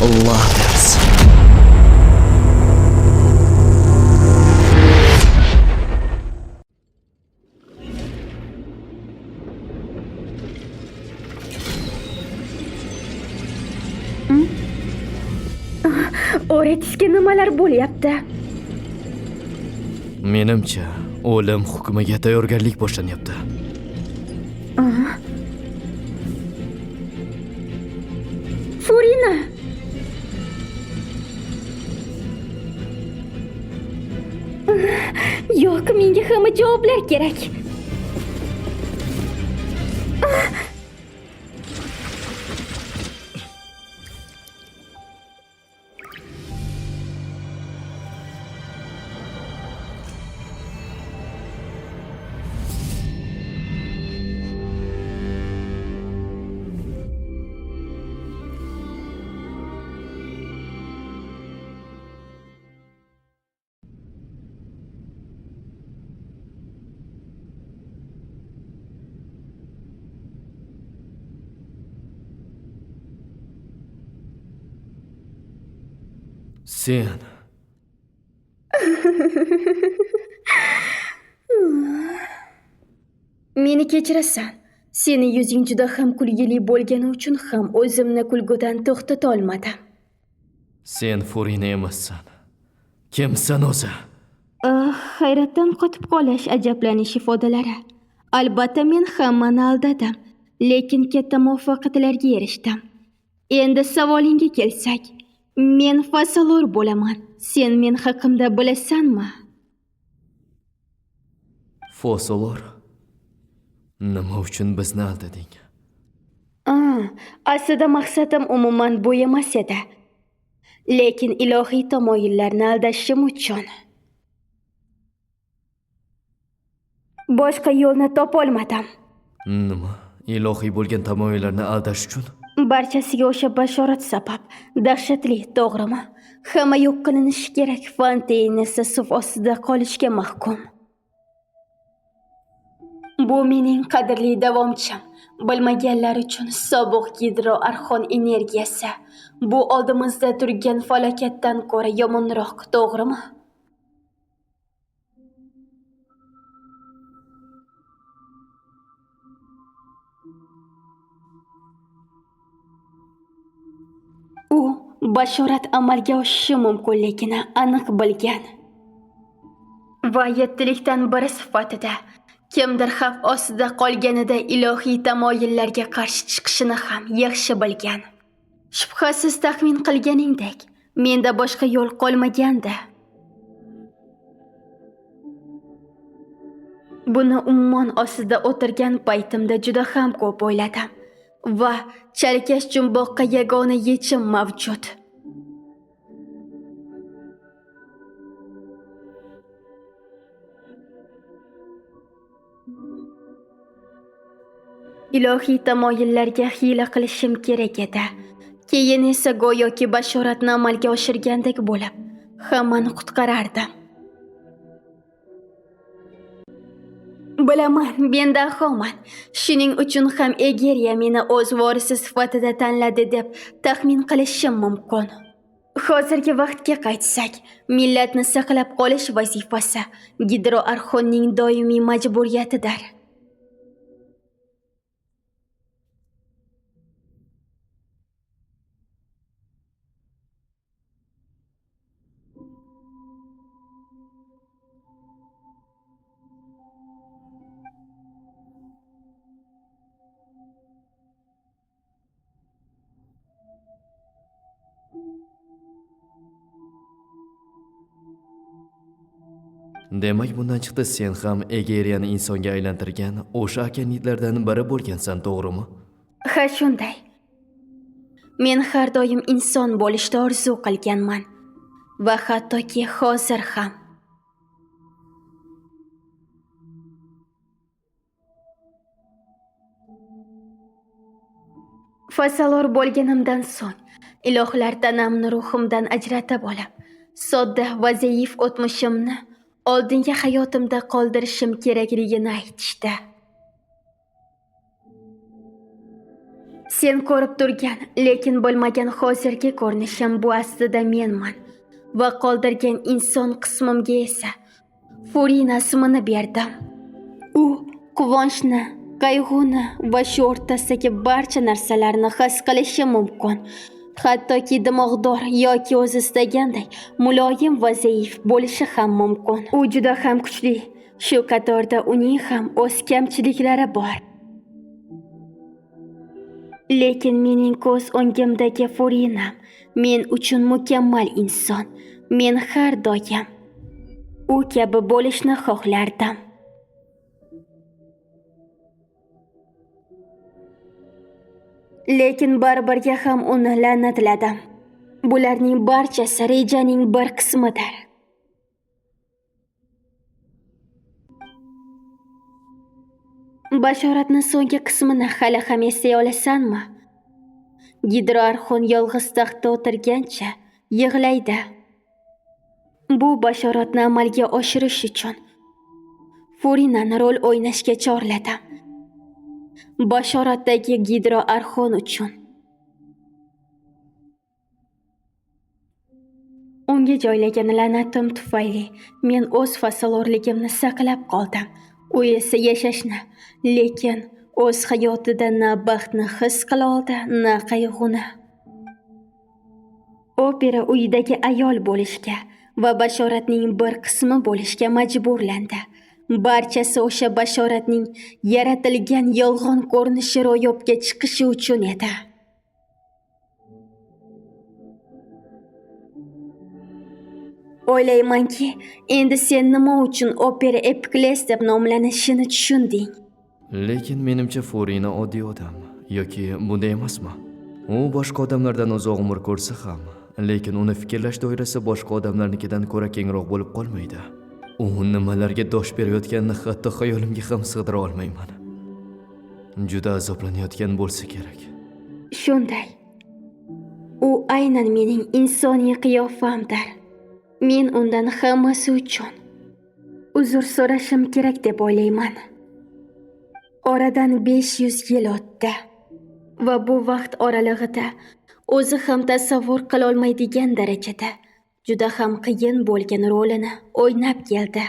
Allah bersin. O'rgatishga nimalar bo'lyapti? Menimcha, o'lim hukmiga tayyorgarlik boshlanyapti. Furina! Yo'q, menga hamma javoblar kerak. Sen Meni kechirasan. Seni yuzing juda ham kulgili bo'lgani uchun ham o'zimni kulgudan to'xtata olmadim. Sen Furina emassan. Kimsan o'zi? Hayratdan qotib qolish, ajablanish ifodalari. Albatta men hammani aldadim, lekin katta muvaffaqiyatlarga erishdim. Endi savolingga kelsak, men Fasolor bo'laman. Sen men haqimda bilasanmi? Fasolor. Nima uchun bizni aldading? Aslida maqsadim umuman bu emas edi. Lekin ilohiy tamoyillarni aldashim uchun boshqa yo'lni topolmadim. Nima? Ilohiy bo'lgan tamoyillarni aldash uchun? Barchasiga o'sha bashorat sabab. Dahshatli, to'g'rimi? Hamma yo'q qilinishi kerak, Fontaine esa suv ostida qolishga mahkum. Bu mening qadrli davomchim. Bilmaganlar uchun sobiq gidroarxon energiyasi bu oldimizda turgan falokatdan ko'ra yomonroq, to'g'rimi? U bashorat amalga oshishi mumkinligini aniq bilgan va yettilikdan biri sifatida kimdir xavf ostida qolganida ilohiy tamoyillarga qarshi chiqishini ham yaxshi bilgan. Shubhasiz taxmin qilganingdek, menda boshqa yo'l qolmagandi. Buni ummon ostida o'tirgan paytimda juda ham ko'p o'yladim va chalkash jumboqqa yagona yechim mavjud. Ilohiy tamoyillarga hiyla qilishim kerak edi. Keyin esa go'yoki bashoratni amalga oshirgandek bo'lib, hammani qutqarardim. Bilaman, men dahoman. Shuning uchun ham Egeriya meni o'z vorisi sifatida tanladi deb taxmin qilishim mumkin. Hozirgi vaqtga qaytsak, millatni saqlab qolish vazifasi gidroarxonning doimiy majburiyatidir. Demak, bundan chiqdi sen ham Egeriyani insonga aylantirgan o'sha akanitlardan biri bo'lgansan, to'g'rimi? Ha, shunday. Men har doim inson bo'lishni orzu qilganman va hattoki hozir ham. Fasolor bo'lganimdan so'ng ilohlar tanamni ruhimdan ajratib olib, sodda va zaif o'tmishimni oldingi hayotimda qoldirishim kerakligini aytishdi. Sen ko'rib turgan, lekin bo'lmagan hozirgi ko'rinishim bu aslida menman. Va qoldirgan inson qismimga esa Furina ismini berdim. U quvonchni, qayg'uni va shu o'rtasidagi barcha narsalarni his qilishi mumkin. Hattoki dimog'dor yoki o'zi istagandek muloyim va zaif bo'lishi ham mumkin. U juda ham kuchli. Shu qatorda uning ham o'z kamchiliklari bor. Lekin mening ko'z o'ngimdagi Furinam men uchun mukammal inson. Men har doim u kabi bo'lishni xohlardim. Lekin baribirga ham uni la'natladim. Bularning barchasi rejaning bir qismidir. Bashoratning so'nggi qismini hali ham eslay olasanmi? Gidroarxon yolg'iz taxtda o'tirgancha yig'laydi. Bu bashoratni amalga oshirish uchun Furinani rol o'ynashga chorladim. Bashoratdagi Gidroarxon uchun. Unga joylagan la'natim tufayli men o'z fasolorligimni saqlab qoldim. U esa yashashni, lekin o'z hayotida na baxtni his qila oldi, na qayg'uni. Opera uyidagi ayol bo'lishga va bashoratning bir qismi bo'lishga majburlandi. Barchasi o'sha bashoratning yaratilgan yolg'on ko'rinishi ro'yobga chiqishi uchun edi. O'ylaymanki, endi sen nima uchun opera Epikles deb nomlanishini tushunding. Lekin menimcha Furina oddiy odam yoki bunday emasmi? U boshqa odamlardan uzoq umr ko'rsa ham, lekin uni fikrlash doirasi boshqa odamlarnikidan ko'ra kengroq bo'lib qolmaydi. U nimalarga dosh berayotganini hatto xayolimga ham sig'dira olmayman. Juda azoblanayotgan bo'lsa kerak. Shunday. U aynan mening insoniy qiyofamdir. Men undan hammasi uchun uzr so'rashim kerak deb o'ylayman. Oradan 500 yil o'tdi va bu vaqt oralig'ida o'zi ham tasavvur qila olmaydigan darajada juda ham qiyin bo'lgan rolini o'ynab keldi.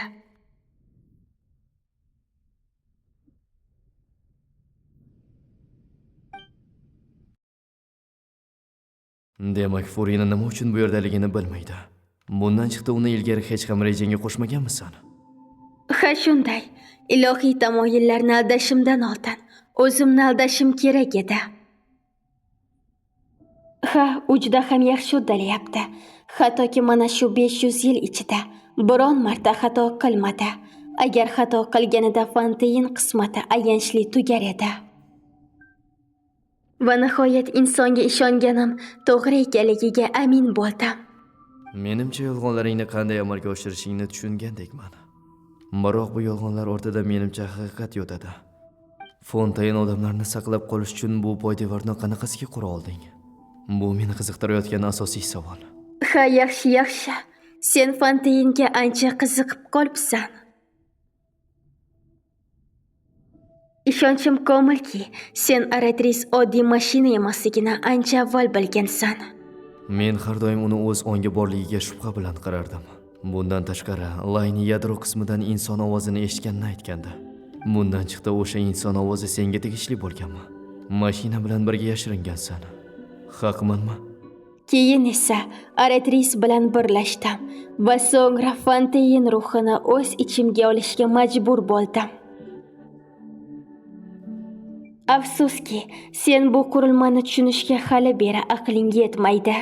Demak, Furina nima uchun bu yerdaligini bilmaydi. Bundan chiqdi uni ilgari hech ham rejangga qo'shmaganmisan? Ha, shunday. Ilohiy tamoyillarni aldashimdan oldin o'zimni aldashim kerak edi. Ha, u juda ham yaxshi uddalayapti. Hattoki mana shu 500 yil ichida biron marta xato qilmadi. Agar xato qilganida Fonteyn qismati ayanchli tugar edi. Va nihoyat insonga ishonganim to'g'ri ekanligiga amin bo'ldim. Menimcha yolg'onlaringni qanday amalga oshirishingni tushungandekman. Biroq bu yolg'onlar ortida menimcha haqiqat yotadi. Fonteyn odamlarni saqlab qolish uchun bu poydevorni qanaqasiga qura olding? Bu meni qiziqtirayotgan asosiy savol. Ha, yaxshi. Sen Fonteynga ancha qiziqib qolibsan. Ishonchim komilki, sen Aretris oddiy mashina emasligini ancha avval bilgansan. Men har doim uni o'z ongi borligiga shubha bilan qarardim. Bundan tashqari, Layni yadro qismidan inson ovozini eshitganini aytgandi. Bundan chiqdi o'sha inson ovozi senga tegishli bo'lganmi? Mashina bilan birga yashiringansan. Haqmanmi? Keyin esa Aretris bilan birlashdim va so'ngra Fonteyn ruhini o'z ichimga olishga majbur bo'ldim. Afsuski, sen bu qurilmani tushunishga hali beri aqling yetmaydi.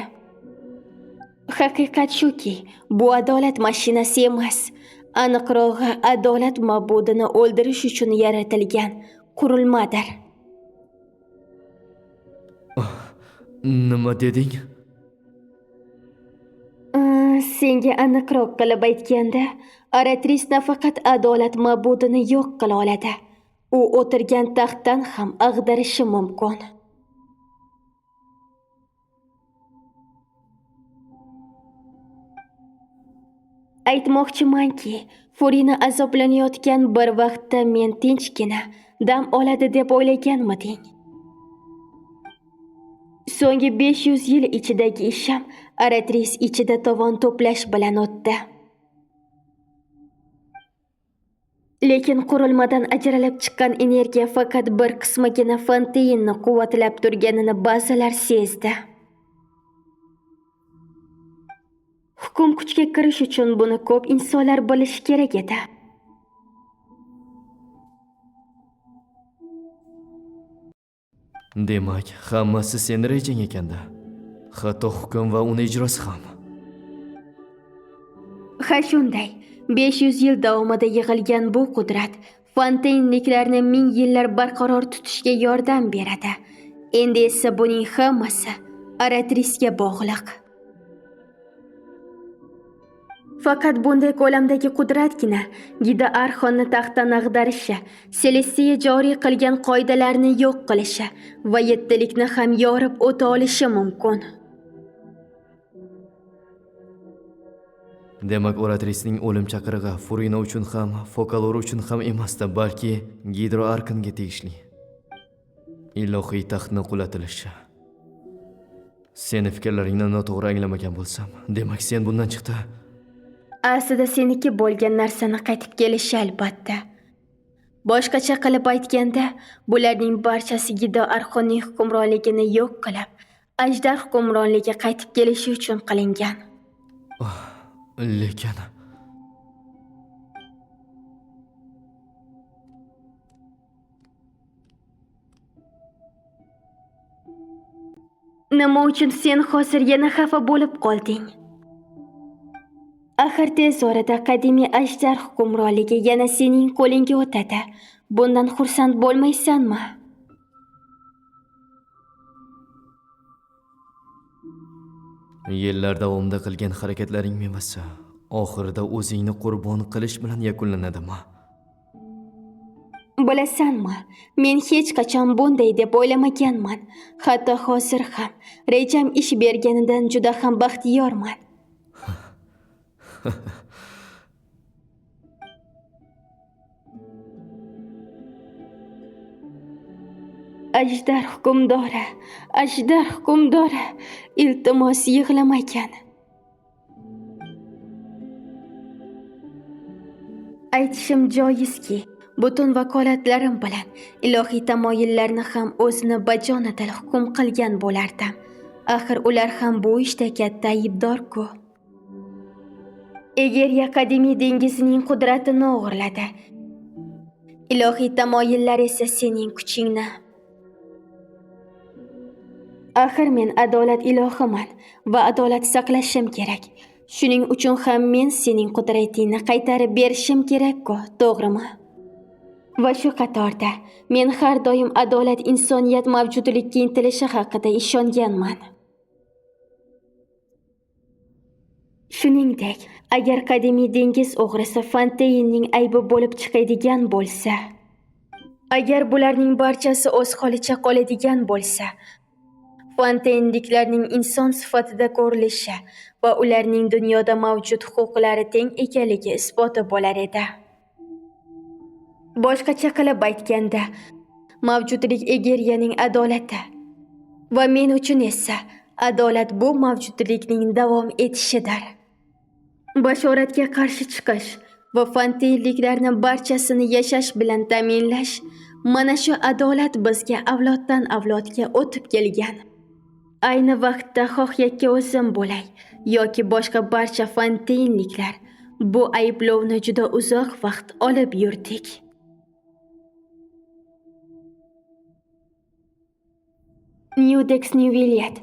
Haqiqat shuki, bu adolat mashinasi emas, aniqrog'i adolat ma'budini o'ldirish uchun yaratilgan qurilmadir. Nima deding? Senga aniqroq qilib aytganda, Aretris nafaqat adolat ma'budini yo'q qila oladi, u o'tirgan taxtdan ham ag'darishi mumkin. Aytmoqchimanki, Furina azoblanayotgan bir vaqtda men tinchgina dam oladi deb o'ylaganmiding? So'nggi 500 yil ichidagi ishim Aratris ichida tovon to'plash bilan o'tdi. Lekin qurilmadan ajralib chiqqan energiya faqat bir qismigina Fonteinni quvvatlab turganini ba'zilar sezdi. Hukm kuchga kirish uchun buni ko'p insonlar bilishi kerak edi. Demak, hammasi sen rejang ekanda. Hatto hukm va uni ijrosi ham. Ha shunday. 500 yil davomida yig'ilgan bu qudrat Fonteinliklarni 1000 yillar barqaror tutishga yordam beradi. Endi esa buning hammasi Aratrisga bog'liq. Faqat bunday ko'lamdagi qudratgina Gida Arxonni taxtdan ag'darishi, Celestiya joriy qilgan qoidalarni yo'q qilishi va yettilikni ham yorib o'ta olishi mumkin. Demak, Aratrisning o'lim chaqirig'i Furina uchun ham, Fokalor uchun ham emasdi, balki Gidro Arkonga tegishli. Ilohiy taxtni qulatilishi. Seni fikrlaringni noto'g'ri anglamagan bo'lsam, demak sen bundan chiqdi. Aslida seniki bo'lgan narsani qaytib kelishi albatta. Boshqacha qilib aytganda, bularning barchasi Gida Arxonning hukmronligini yo'q qilib, ajdar hukmronligi qaytib kelishi uchun qilingan. Lekin nima uchun sen hozir yana xafa bo'lib qolding? Axir tez orada qadimiy ajdar hukmronligi yana sening qo'lingga o'tadi. Bundan xursand bo'lmaysanmi? yillar davomida qilgan harakatlaring mevasi oxirida o'zingni qurbon qilish bilan yakunlanadimi? Bilasanmi, men hech qachon bunday deb o'ylamaganman. Hatto hozir ham rejam ish berganidan juda ham baxtiyorman. Ajdar hukmdori, iltimos yig'lamagan. Aytishim joizki, butun vakolatlarim bilan ilohiy tamoyillarni ham o'zini bajonidil hukm qilgan bo'lardim. Axir ular ham bu ishda katta aybdor-ku. Egeriya qadimiy dengizining qudratini o'g'irladi. Ilohiy tamoyillar esa sening kuchingni. Axir men adolat ilohiman va adolat saqlashim kerak. Shuning uchun ham men sening qudratingni qaytarib berishim kerak-ku, to'g'rimi? Va shu qatorda men har doim adolat insoniyat mavjudlikka intilishi haqida ishonganman. Shuningdek, agar qadimiy dengiz o'g'risi Fonteinning aybi bo'lib chiqadigan bo'lsa, agar bularning barchasi o'z holicha qoladigan bo'lsa, Fonteinliklarning inson sifatida ko'rilishi va ularning dunyoda mavjud huquqlari teng ekanligi isboti bo'lar edi. Boshqacha qilib aytganda, mavjudlik Egeriyaning adolati va men uchun esa adolat bu mavjudlikning davom etishidir. Bashoratga qarshi chiqish va Fonteinliklarni barchasini yashash bilan ta'minlash, mana shu adolat bizga avloddan avlodga o'tib kelgan. Ayni vaqtda xoh yakka o'zim bo'lay yoki boshqa barcha Fonteinliklar bu ayblovni juda uzoq vaqt olib yurdik. Nudex Nuviliat,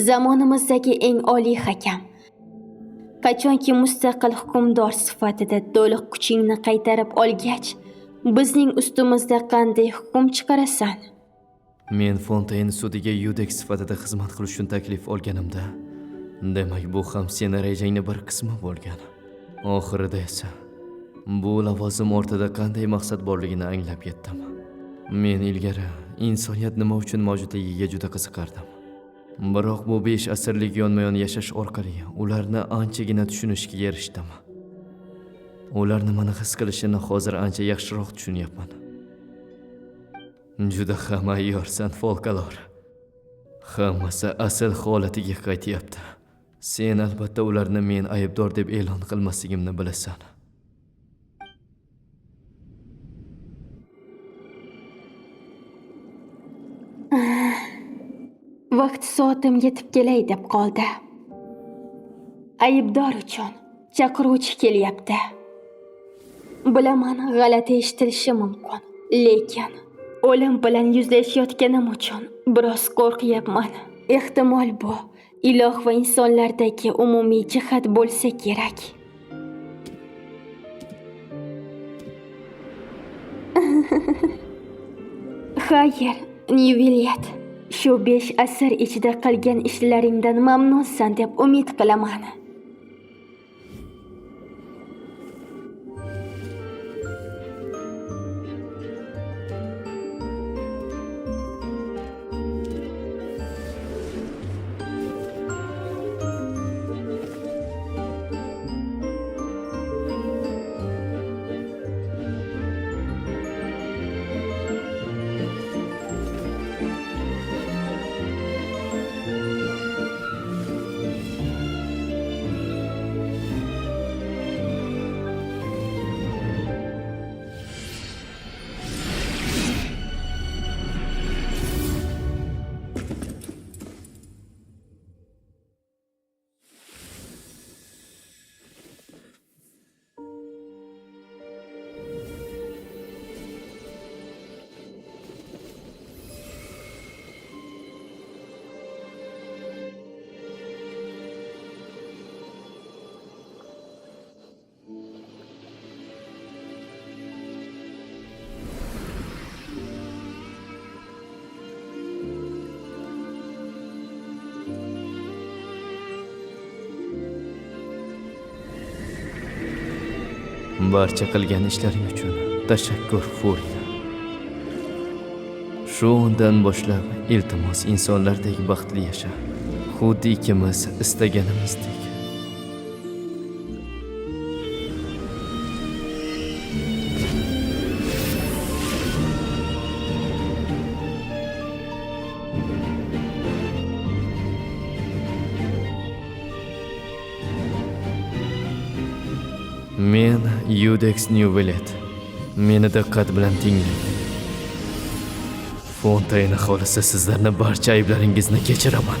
zamonimizdagi eng oliy hakam. Qachonki mustaqil hukmdor sifatida to'liq kuchingni qaytarib olgach, bizning ustimizda qanday hukm chiqarasan? Men Fontaine sudiga Yudex sifatida xizmat qilish uchun taklif olganimda, demak bu ham seni rejangning bir qismi bo'lgan. Oxirida esa bu lavozim ortida qanday maqsad borligini anglab yetdim. Men ilgari insoniyat nima uchun mavjudligiga juda qiziqardim. Biroq bu 5 asrlik yonma-yon yashash orqali ularni anchagina tushunishga erishdim. Ular nimani his qilishini hozir ancha yaxshiroq tushunyapman. Juda ham ayyorsan, Fokalor. Hammasi asl holatiga qaytyapti. Sen albatta ularni men aybdor deb e'lon qilmasligimni bilasan. Vaqt soatim yetib kelay deb qoldi. Aybdor uchun chaqiruvchi kelyapti. Bilaman, g'alati eshitilishi mumkin, lekin o'lim bilan yuzlashayotganim uchun biroz qo'rqyapman. Ehtimol bu iloh va insonlardagi umumiy jihat bo'lsa kerak. Xayr, Nivilyat. Shu 5 asr ichida qilgan ishlaringdan mamnunsan deb umid qilaman. Barcha qilgan ishlaring uchun tashakkur, Furina. Shu ondan boshlab iltimos insonlardek baxtli yasha. Xuddi ikkimiz istaganimizdek. Men Yudex Nivilyat. Meni diqqat bilan tinglang. Fontaine aholisi, sizlarni barcha ayblaringizni kechiraman.